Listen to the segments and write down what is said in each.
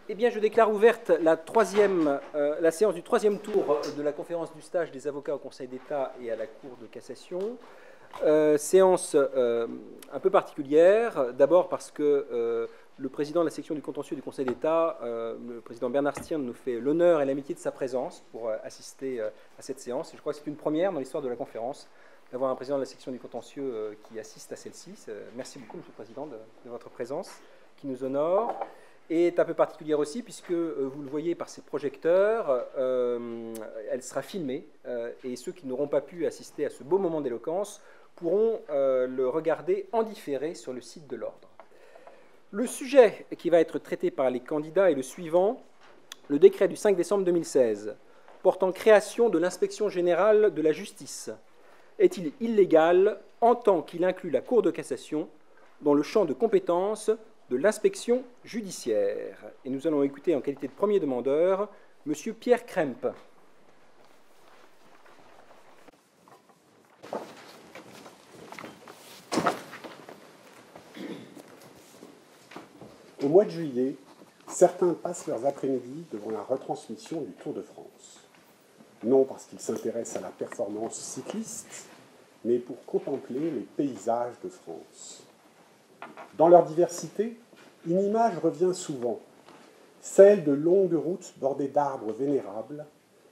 Eh bien, je déclare ouverte la séance du troisième tour de la conférence du stage des avocats au Conseil d'État et à la Cour de cassation. Séance un peu particulière, d'abord parce que le président de la section du contentieux du Conseil d'État, le président Bernard Stirn, nous fait l'honneur et l'amitié de sa présence pour assister à cette séance. Et je crois que c'est une première dans l'histoire de la conférence d'avoir un président de la section du contentieux qui assiste à celle-ci. Merci beaucoup, Monsieur le Président, de votre présence, qui nous honore. Et est un peu particulière aussi, puisque vous le voyez par ces projecteurs, elle sera filmée, et ceux qui n'auront pas pu assister à ce beau moment d'éloquence pourront le regarder en différé sur le site de l'Ordre. Le sujet qui va être traité par les candidats est le suivant: le décret du 5 décembre 2016 portant création de l'inspection générale de la justice est-il illégal en tant qu'il inclut la Cour de cassation dans le champ de compétences de l'inspection judiciaire? Et nous allons écouter en qualité de premier demandeur M. Pierre Krempe. Au mois de juillet, certains passent leurs après-midi devant la retransmission du Tour de France. Non parce qu'ils s'intéressent à la performance cycliste, mais pour contempler les paysages de France. Dans leur diversité, une image revient souvent, celle de longues routes bordées d'arbres vénérables,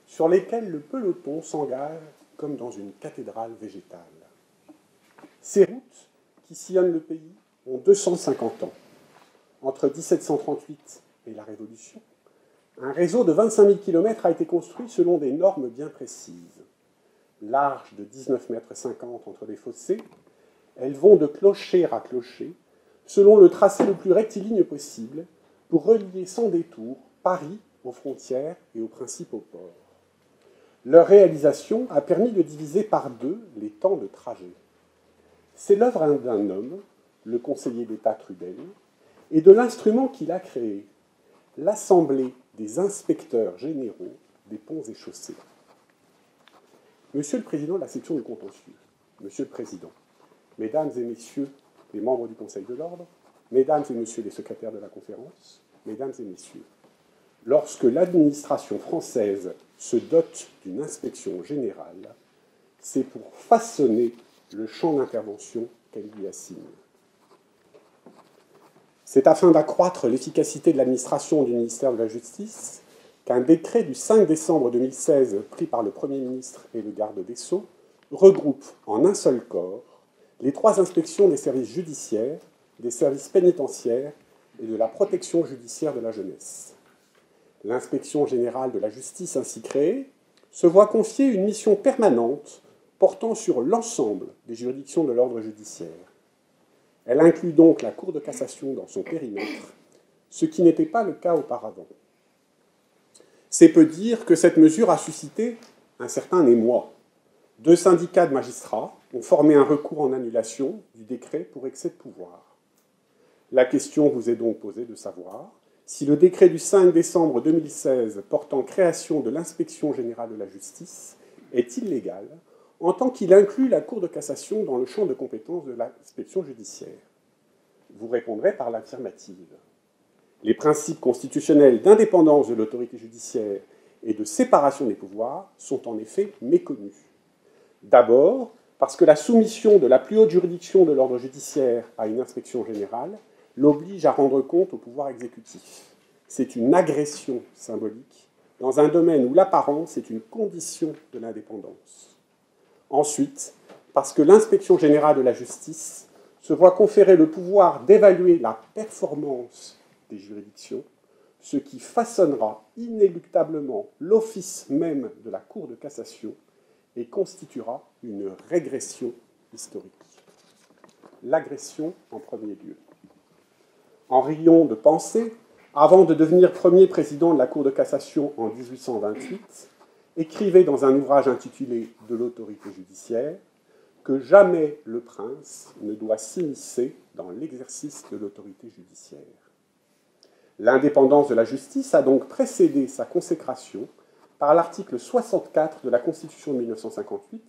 sur lesquels le peloton s'engage comme dans une cathédrale végétale. Ces routes, qui sillonnent le pays, ont 250 ans. Entre 1738 et la Révolution, un réseau de 25 000 km a été construit selon des normes bien précises. Larges de 19,50 m entre les fossés, elles vont de clocher à clocher, selon le tracé le plus rectiligne possible, pour relier sans détour Paris aux frontières et aux principaux ports. Leur réalisation a permis de diviser par deux les temps de trajet. C'est l'œuvre d'un homme, le conseiller d'État Trudel, et de l'instrument qu'il a créé, l'Assemblée des inspecteurs généraux des ponts et chaussées. Monsieur le Président de la section du contentieux, Monsieur le Président, Mesdames et Messieurs les membres du Conseil de l'Ordre, Mesdames et Messieurs les secrétaires de la conférence, Mesdames et Messieurs, lorsque l'administration française se dote d'une inspection générale, c'est pour façonner le champ d'intervention qu'elle lui assigne. C'est afin d'accroître l'efficacité de l'administration du ministère de la Justice qu'un décret du 5 décembre 2016 pris par le Premier ministre et le garde des Sceaux regroupe en un seul corps les trois inspections des services judiciaires, des services pénitentiaires et de la protection judiciaire de la jeunesse. L'inspection générale de la justice ainsi créée se voit confier une mission permanente portant sur l'ensemble des juridictions de l'ordre judiciaire. Elle inclut donc la Cour de cassation dans son périmètre, ce qui n'était pas le cas auparavant. C'est peu dire que cette mesure a suscité un certain émoi. Deux syndicats de magistrats ont formé un recours en annulation du décret pour excès de pouvoir. La question vous est donc posée de savoir si le décret du 5 décembre 2016 portant création de l'inspection générale de la justice est illégal en tant qu'il inclut la Cour de cassation dans le champ de compétences de l'inspection judiciaire. Vous répondrez par l'affirmative. Les principes constitutionnels d'indépendance de l'autorité judiciaire et de séparation des pouvoirs sont en effet méconnus. D'abord, parce que la soumission de la plus haute juridiction de l'ordre judiciaire à une inspection générale l'oblige à rendre compte au pouvoir exécutif. C'est une agression symbolique dans un domaine où l'apparence est une condition de l'indépendance. Ensuite, parce que l'inspection générale de la justice se voit conférer le pouvoir d'évaluer la performance des juridictions, ce qui façonnera inéluctablement l'office même de la Cour de cassation et constituera une régression historique. L'agression en premier lieu. Henri Yon de Pensée, avant de devenir premier président de la Cour de cassation en 1828, écrivait dans un ouvrage intitulé « De l'autorité judiciaire » que jamais le prince ne doit s'immiscer dans l'exercice de l'autorité judiciaire. L'indépendance de la justice a donc précédé sa consécration par l'article 64 de la Constitution de 1958,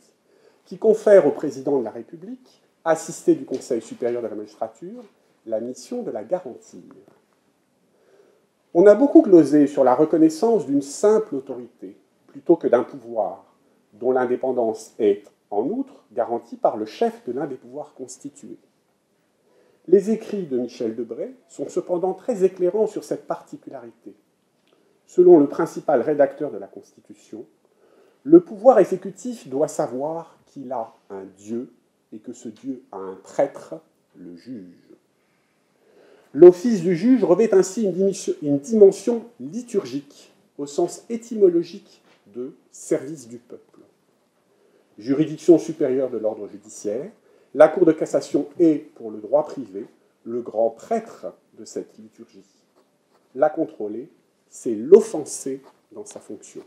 qui confère au président de la République, assisté du Conseil supérieur de la magistrature, la mission de la garantir. On a beaucoup glosé sur la reconnaissance d'une simple autorité, plutôt que d'un pouvoir, dont l'indépendance est, en outre, garantie par le chef de l'un des pouvoirs constitués. Les écrits de Michel Debré sont cependant très éclairants sur cette particularité. Selon le principal rédacteur de la Constitution, le pouvoir exécutif doit savoir qu'il a un Dieu et que ce Dieu a un prêtre, le juge. L'office du juge revêt ainsi une dimension liturgique, au sens étymologique de service du peuple. Juridiction supérieure de l'ordre judiciaire, la Cour de cassation est, pour le droit privé, le grand prêtre de cette liturgie. La contrôler, c'est l'offenser dans sa fonction.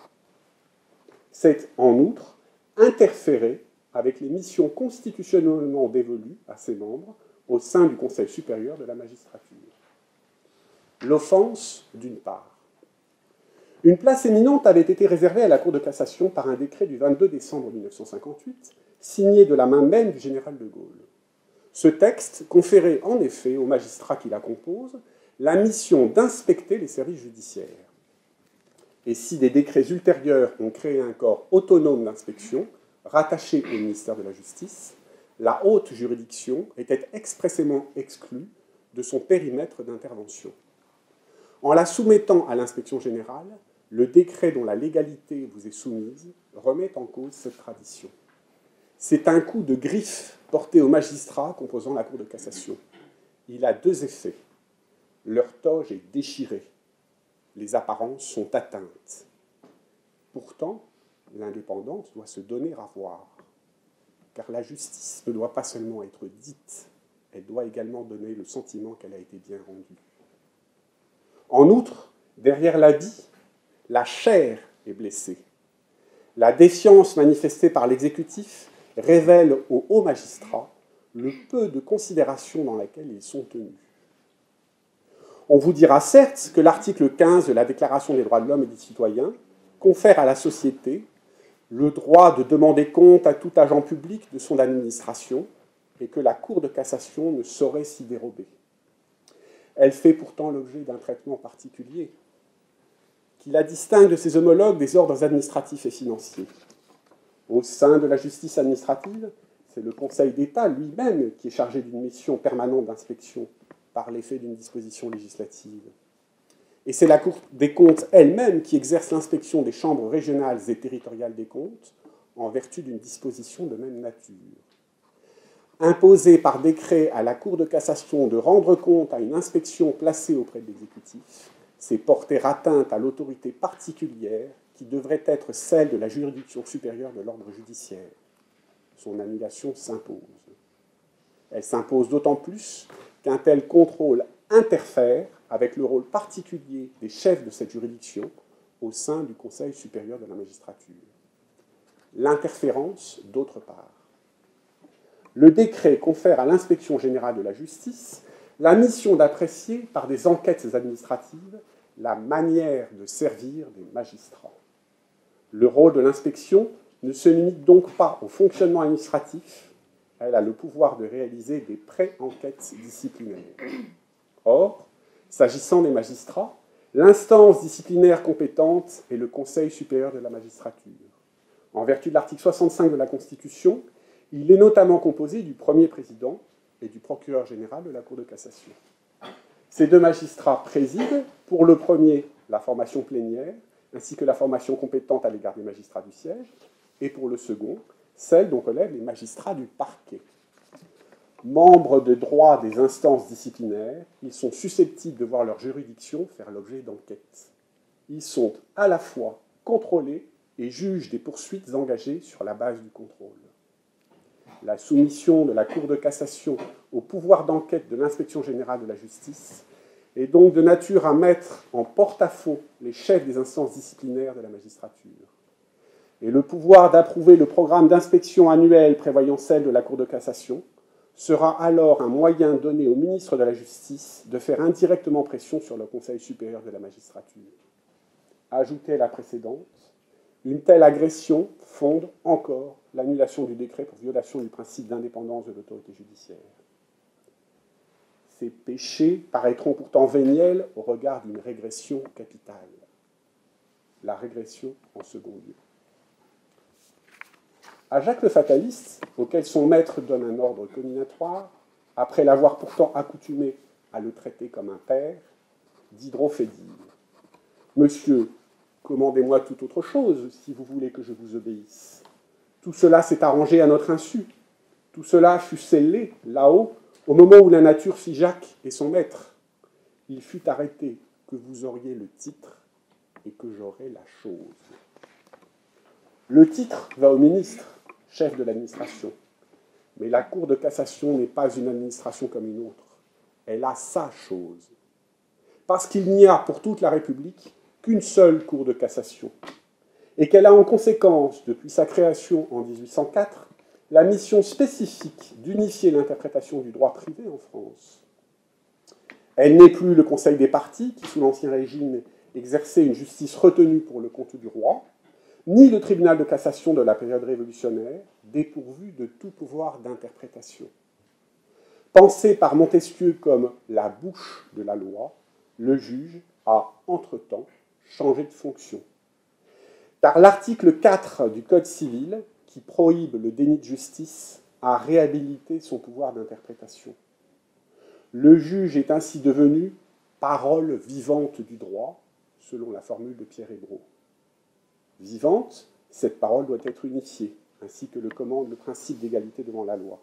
C'est, en outre, interférer avec les missions constitutionnellement dévolues à ses membres au sein du Conseil supérieur de la magistrature. L'offense, d'une part. Une place éminente avait été réservée à la Cour de cassation par un décret du 22 décembre 1958, signé de la main même du général de Gaulle. Ce texte conférait en effet aux magistrats qui la composent la mission d'inspecter les services judiciaires. Et si des décrets ultérieurs ont créé un corps autonome d'inspection, rattaché au ministère de la Justice, la haute juridiction était expressément exclue de son périmètre d'intervention. En la soumettant à l'inspection générale, le décret dont la légalité vous est soumise remet en cause cette tradition. C'est un coup de griffe porté aux magistrats composant la Cour de cassation. Il a deux effets. Leur toge est déchirée. Les apparences sont atteintes. Pourtant, l'indépendance doit se donner à voir. Car la justice ne doit pas seulement être dite, elle doit également donner le sentiment qu'elle a été bien rendue. En outre, derrière l'habit, la chair est blessée. La défiance manifestée par l'exécutif révèle aux hauts magistrats le peu de considération dans laquelle ils sont tenus. On vous dira certes que l'article 15 de la Déclaration des droits de l'homme et des citoyens confère à la société le droit de demander compte à tout agent public de son administration et que la Cour de cassation ne saurait s'y dérober. Elle fait pourtant l'objet d'un traitement particulier qui la distingue de ses homologues des ordres administratifs et financiers. Au sein de la justice administrative, c'est le Conseil d'État lui-même qui est chargé d'une mission permanente d'inspection par l'effet d'une disposition législative. Et c'est la Cour des comptes elle-même qui exerce l'inspection des chambres régionales et territoriales des comptes en vertu d'une disposition de même nature. Imposer par décret à la Cour de cassation de rendre compte à une inspection placée auprès de l'exécutif, c'est porter atteinte à l'autorité particulière qui devrait être celle de la juridiction supérieure de l'ordre judiciaire. Son annulation s'impose. Elle s'impose d'autant plus qu'un tel contrôle interfère avec le rôle particulier des chefs de cette juridiction au sein du Conseil supérieur de la magistrature. L'interférence, d'autre part. Le décret confère à l'inspection générale de la justice la mission d'apprécier par des enquêtes administratives la manière de servir des magistrats. Le rôle de l'inspection ne se limite donc pas au fonctionnement administratif, elle a le pouvoir de réaliser des pré-enquêtes disciplinaires. Or, s'agissant des magistrats, l'instance disciplinaire compétente est le Conseil supérieur de la magistrature. En vertu de l'article 65 de la Constitution, il est notamment composé du premier président et du procureur général de la Cour de cassation. Ces deux magistrats président, pour le premier, la formation plénière, ainsi que la formation compétente à l'égard des magistrats du siège, et pour le second, celle dont relèvent les magistrats du parquet. Membres de droit des instances disciplinaires, ils sont susceptibles de voir leur juridiction faire l'objet d'enquêtes. Ils sont à la fois contrôlés et jugent des poursuites engagées sur la base du contrôle. La soumission de la Cour de cassation au pouvoir d'enquête de l'inspection générale de la justice est donc de nature à mettre en porte-à-faux les chefs des instances disciplinaires de la magistrature. Et le pouvoir d'approuver le programme d'inspection annuel prévoyant celle de la Cour de cassation sera alors un moyen donné au ministre de la Justice de faire indirectement pression sur le Conseil supérieur de la magistrature. Ajoutée à la précédente, une telle agression fonde encore l'annulation du décret pour violation du principe d'indépendance de l'autorité judiciaire. Ces péchés paraîtront pourtant véniels au regard d'une régression capitale. La régression en second lieu. À Jacques le Fataliste, auquel son maître donne un ordre comminatoire, après l'avoir pourtant accoutumé à le traiter comme un père, Diderot fait dire « Monsieur, commandez-moi toute autre chose si vous voulez que je vous obéisse. Tout cela s'est arrangé à notre insu. Tout cela fut scellé, là-haut, au moment où la nature fit Jacques et son maître. Il fut arrêté que vous auriez le titre et que j'aurai la chose. » Le titre va au ministre, chef de l'administration. Mais la Cour de cassation n'est pas une administration comme une autre. Elle a sa chose. Parce qu'il n'y a pour toute la République qu'une seule Cour de cassation. Et qu'elle a en conséquence, depuis sa création en 1804, la mission spécifique d'unifier l'interprétation du droit privé en France. Elle n'est plus le Conseil des parties, qui sous l'Ancien Régime exerçait une justice retenue pour le compte du roi, ni le tribunal de cassation de la période révolutionnaire, dépourvu de tout pouvoir d'interprétation. Pensé par Montesquieu comme la bouche de la loi, le juge a, entre-temps, changé de fonction. Car l'article 4 du Code civil, qui prohibe le déni de justice, a réhabilité son pouvoir d'interprétation. Le juge est ainsi devenu parole vivante du droit, selon la formule de Pierre Hébrault. Vivante, cette parole doit être unifiée, ainsi que le commande le principe d'égalité devant la loi.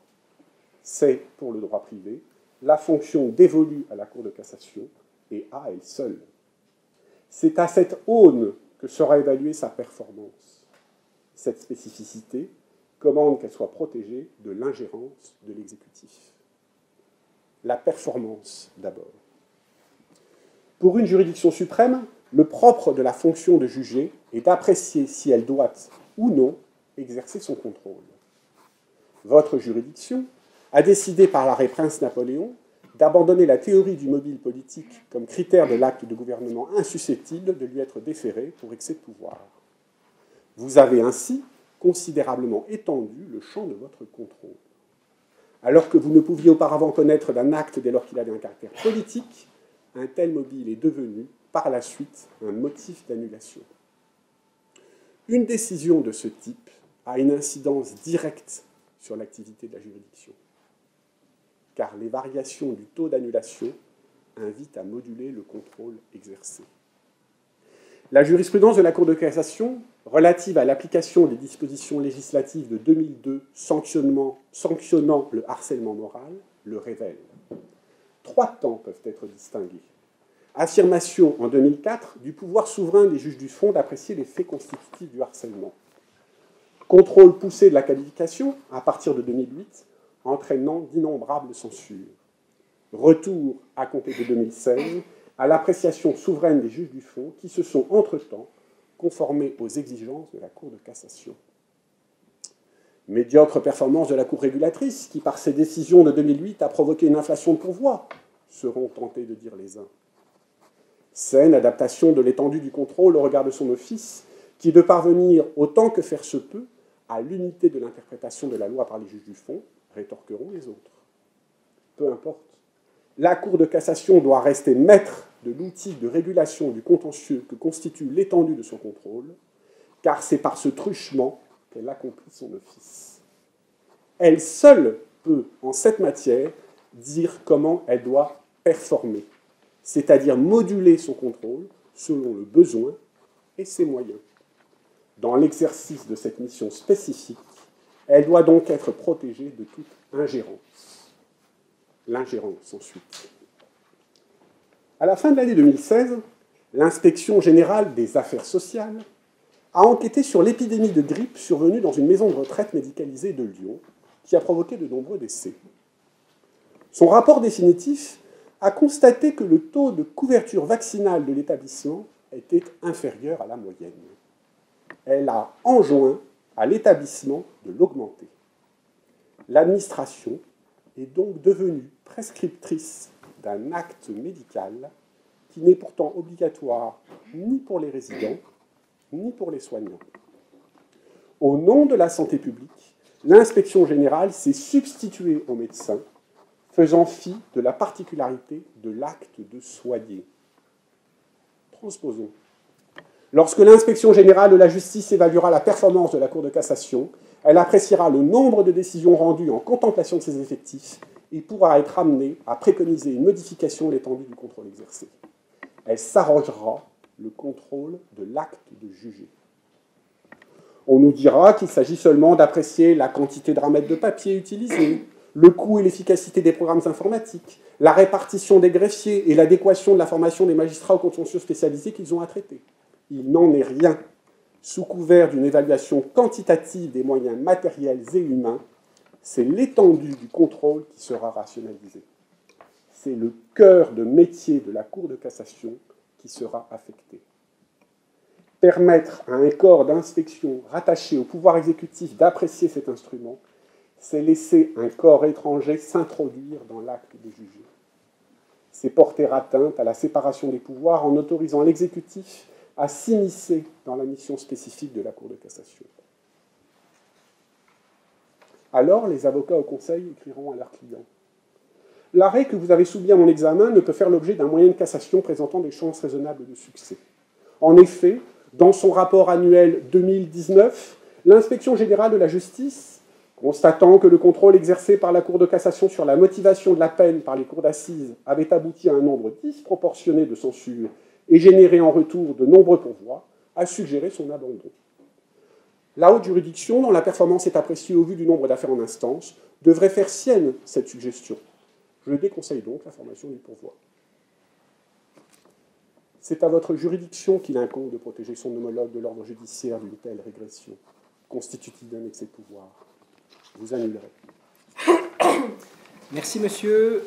C'est, pour le droit privé, la fonction dévolue à la Cour de cassation, et à elle seule. C'est à cette aune que sera évaluée sa performance. Cette spécificité commande qu'elle soit protégée de l'ingérence de l'exécutif. La performance, d'abord. Pour une juridiction suprême, le propre de la fonction de juger est d'apprécier si elle doit ou non exercer son contrôle. Votre juridiction a décidé par l'arrêt Prince Napoléon d'abandonner la théorie du mobile politique comme critère de l'acte de gouvernement insusceptible de lui être déféré pour excès de pouvoir. Vous avez ainsi considérablement étendu le champ de votre contrôle. Alors que vous ne pouviez auparavant connaître d'un acte dès lors qu'il avait un caractère politique, un tel mobile est devenu, par la suite, un motif d'annulation. Une décision de ce type a une incidence directe sur l'activité de la juridiction, car les variations du taux d'annulation invitent à moduler le contrôle exercé. La jurisprudence de la Cour de cassation, relative à l'application des dispositions législatives de 2002 sanctionnant le harcèlement moral, le révèle. 3 temps peuvent être distingués. Affirmation en 2004 du pouvoir souverain des juges du fond d'apprécier les faits constitutifs du harcèlement. Contrôle poussé de la qualification à partir de 2008, entraînant d'innombrables censures. Retour, à compter de 2016, à l'appréciation souveraine des juges du fond qui se sont, entre-temps, conformés aux exigences de la Cour de cassation. Médiocre performance de la Cour régulatrice, qui par ses décisions de 2008 a provoqué une inflation de pourvoi, seront tentés de dire les uns. Saine adaptation de l'étendue du contrôle au regard de son office, qui de parvenir autant que faire se peut à l'unité de l'interprétation de la loi par les juges du fond, rétorqueront les autres. Peu importe. La Cour de cassation doit rester maître de l'outil de régulation du contentieux que constitue l'étendue de son contrôle, car c'est par ce truchement qu'elle accomplit son office. Elle seule peut, en cette matière, dire comment elle doit performer, c'est-à-dire moduler son contrôle selon le besoin et ses moyens. Dans l'exercice de cette mission spécifique, elle doit donc être protégée de toute ingérence. L'ingérence, ensuite. À la fin de l'année 2016, l'Inspection générale des affaires sociales a enquêté sur l'épidémie de grippe survenue dans une maison de retraite médicalisée de Lyon, qui a provoqué de nombreux décès. Son rapport définitif a constaté que le taux de couverture vaccinale de l'établissement était inférieur à la moyenne. Elle a enjoint à l'établissement de l'augmenter. L'administration est donc devenue prescriptrice d'un acte médical qui n'est pourtant obligatoire ni pour les résidents, ni pour les soignants. Au nom de la santé publique, l'inspection générale s'est substituée aux médecins, faisant fi de la particularité de l'acte de soigner. Transposons. Lorsque l'inspection générale de la justice évaluera la performance de la Cour de cassation, elle appréciera le nombre de décisions rendues en contemplation de ses effectifs et pourra être amenée à préconiser une modification de l'étendue du contrôle exercé. Elle s'arrogera le contrôle de l'acte de juger. On nous dira qu'il s'agit seulement d'apprécier la quantité de ramètres de papier utilisés, le coût et l'efficacité des programmes informatiques, la répartition des greffiers et l'adéquation de la formation des magistrats aux contentieux spécialisés qu'ils ont à traiter. Il n'en est rien. Sous couvert d'une évaluation quantitative des moyens matériels et humains, c'est l'étendue du contrôle qui sera rationalisée. C'est le cœur de métier de la Cour de cassation qui sera affecté. Permettre à un corps d'inspection rattaché au pouvoir exécutif d'apprécier cet instrument, c'est laisser un corps étranger s'introduire dans l'acte de juger. C'est porter atteinte à la séparation des pouvoirs en autorisant l'exécutif à s'immiscer dans la mission spécifique de la Cour de cassation. Alors, les avocats au Conseil écriront à leurs clients. L'arrêt que vous avez soumis à mon examen ne peut faire l'objet d'un moyen de cassation présentant des chances raisonnables de succès. En effet, dans son rapport annuel 2019, l'Inspection générale de la justice, constatant que le contrôle exercé par la Cour de cassation sur la motivation de la peine par les cours d'assises avait abouti à un nombre disproportionné de censures et généré en retour de nombreux pourvois, a suggéré son abandon. La haute juridiction, dont la performance est appréciée au vu du nombre d'affaires en instance, devrait faire sienne cette suggestion. Je déconseille donc la formation du pourvoi. C'est à votre juridiction qu'il incombe de protéger son homologue de l'ordre judiciaire d'une telle régression, constitutive d'un excès de pouvoir. Vous annulerez. Merci, monsieur.